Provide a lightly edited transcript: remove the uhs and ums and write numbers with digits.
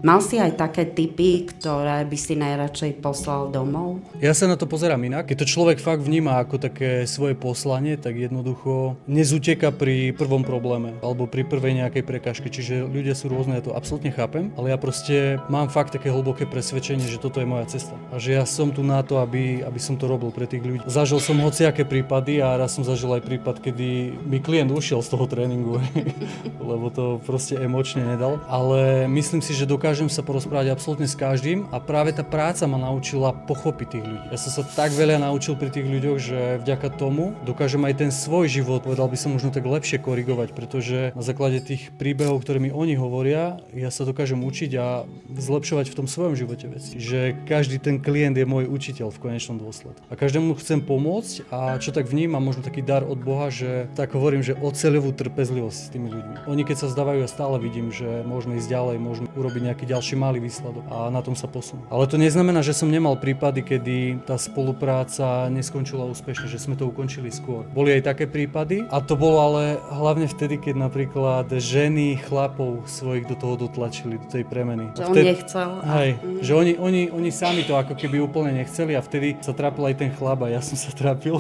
Mal si aj také typy, ktoré by si najradšej poslal domov? Ja sa na to pozerám inak. Keď to človek fakt vníma ako také svoje poslanie, tak jednoducho nezuteka pri prvom probléme alebo pri prvej nejakej prekážke. Čiže ľudia sú rôzne, ja to absolútne chápem, ale ja proste mám fakt také hlboké presvedčenie, že toto je moja cesta. A že ja som tu na to, aby som to robil pre tých ľudí. Zažil som hociaké prípady a raz som zažil aj prípad, kedy mi klient ušiel z toho tréningu, lebo to proste emočne nedal. Ale myslím si, že dokážem sa porozprávať absolútne s každým a práve tá práca ma naučila pochopiť tých ľudí. Ja som sa tak veľa naučil pri tých ľuďoch, že vďaka tomu dokážem aj ten svoj život, povedal by som možno tak lepšie korigovať, pretože na základe tých príbehov, ktoré mi oni hovoria, ja sa dokážem učiť a zlepšovať v tom svojom živote veci. Že každý ten klient je môj učiteľ v konečnom dôsledku. A každému chcem pomôcť a čo tak vnímam, možno taký dar od Boha, že tak hovorím, že oceľovú trpezlivosť s tými ľuďmi. Oni keď sa zdávajú, ja stále vidím, že môžeme ísť ďalej, môžeme urobiť nejaký ďalší malý výsledok a na tom sa posunú. Ale to neznamená, že som nemal prípady, kedy tá spolupráca neskončila úspešne, že sme to ukončili skôr. Boli aj také prípady a to bolo ale hlavne vtedy, keď napríklad ženy chlapov svojich do toho dotlačili, do tej premeny. Že on nechcel. Hej, že oni sami to ako keby úplne nechceli a vtedy sa trápil aj ten chlap a ja som sa trápil.